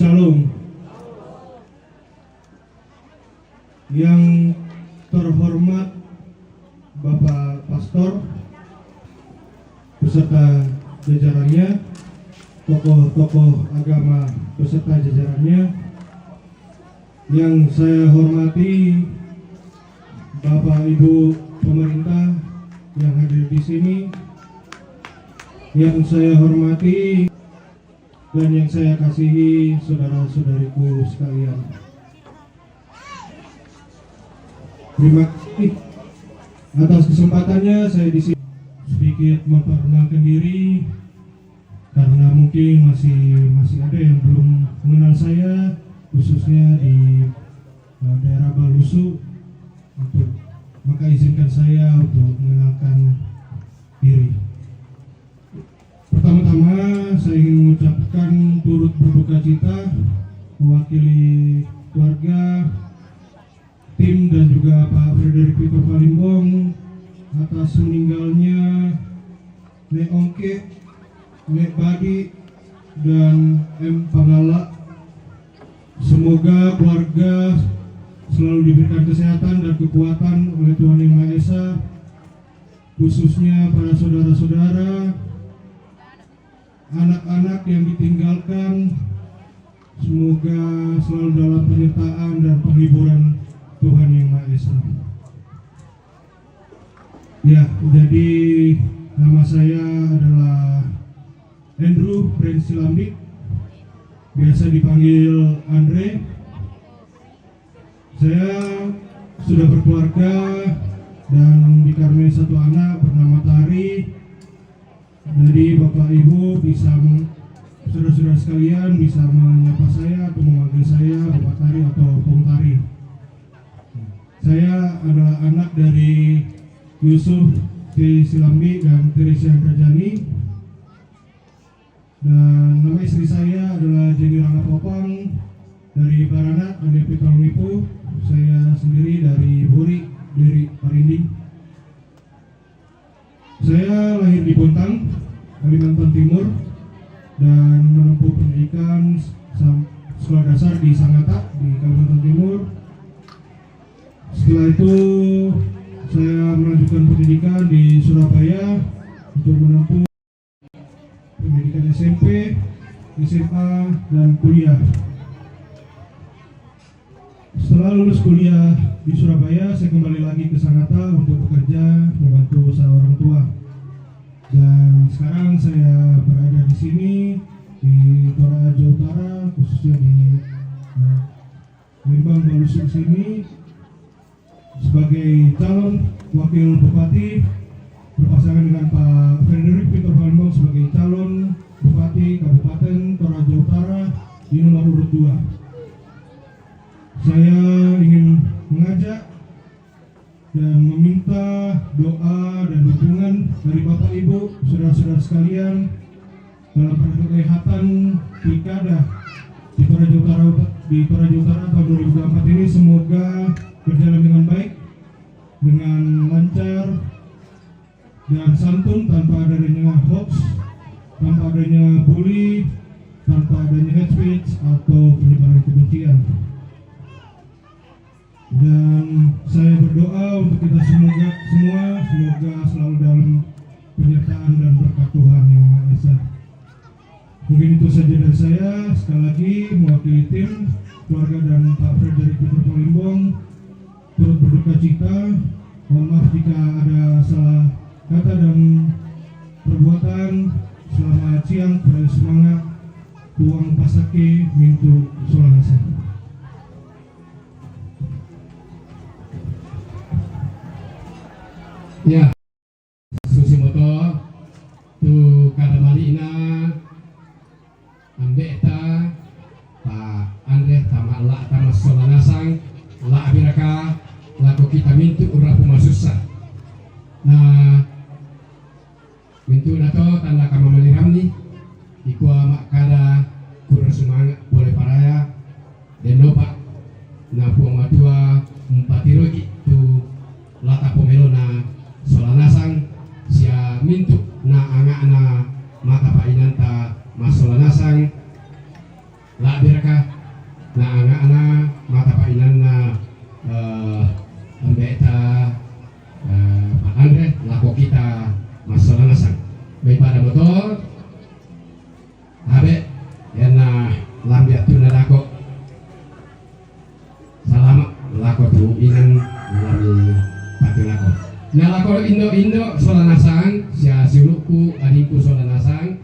Shalom. Yang terhormat Bapak Pastor beserta jajarannya, tokoh-tokoh agama beserta jajarannya, yang saya hormati Bapak Ibu pemerintah yang hadir di sini, yang saya hormati dan yang saya kasihi saudara-saudariku sekalian. Terima kasih atas kesempatannya saya di sini sedikit memperkenalkan diri, karena mungkin masih ada yang belum mengenal saya, khususnya di daerah Balusu. Maka izinkan saya untuk mengenalkan diri. Pertama-tama saya ingin mengucapkan turut berduka cita mewakili keluarga, tim dan juga Pak Frederick Peter Palimbong atas meninggalnya Nek Ongke, Nek Badi, dan M. Pangala. Semoga keluarga selalu diberikan kesehatan dan kekuatan oleh Tuhan Yang Maha Esa, khususnya para saudara-saudara, anak-anak yang ditinggalkan, semoga selalu dalam penyertaan dan penghiburan Tuhan Yang Maha Esa. Ya, jadi nama saya adalah Andrew Prince Silambik, biasa dipanggil Andre. Saya sudah berkeluarga dan dikaruniai satu anak bernama Tari. Jadi Bapak Ibu bisa, saudara-saudara sekalian bisa menyapa saya atau memanggil saya Bapak Tari atau Pung Tari. Saya adalah anak dari Yusuf T. Silambi dan Teresia Rajani, dan nama istri saya adalah Jenny Rangga Popang dari Baranak, Ade Pitol Nipu. Saya sendiri dari Buri, dari Parinding. Saya lahir di Bontang, Kalimantan Timur, dan menempuh pendidikan sekolah dasar di Sangatta di Kalimantan Timur. Setelah itu saya melanjutkan pendidikan di Surabaya untuk menempuh pendidikan SMP, SMA, dan kuliah. Setelah lulus kuliah di Surabaya, saya kembali lagi ke Sangatta untuk bekerja membantu usaha orang tua. Dan sekarang saya berada di sini di Toraja Utara, khususnya di Lembang Balusu sini, sebagai calon wakil bupati berpasangan dengan Pak Frederick Peter Palimbong sebagai calon bupati Kabupaten Toraja Utara di nomor urut 2. Saya ingin mengajak dan meminta doa dan dukungan dari Bapak Ibu, saudara-saudara sekalian dalam perhelatan pilkada di Toraja Utara tahun 2024 ini. Semoga berjalan dengan baik, dengan lancar dan santun, tanpa adanya hoax, tanpa adanya bully, tanpa adanya hate speech atau penyebaran kebencian. Dan saya berdoa untuk kita semoga selalu dalam penyertaan dan berkat Tuhan Yang Maha Esa. Mungkin itu saja dari saya. Sekali lagi mewakili tim, keluarga dan Pak Frederick Peter Palimbong turut berduka cita. Mohon maaf jika ada salah kata dan perbuatan. Selamat siang, pada semangat, Tuang Pasake Mintu Solanasa. Ya, Susimoto tu kada malina ambeta Pak Andre tama la tama solanasang la abiraka laku kita mintu urapu masusa. Nah, mintu nato tanda kama maliramni ikua makada kurang semangat boleh paraya denopa na puang matua empatirogi tu lata pomelona solanasang sia mintu na angana mata painanta masolanasang la biraka pada motor abe yana lambiat tuna dako salamat lako tu inan lami pati lako na lako indo solanasang sia siluku adinku solanasang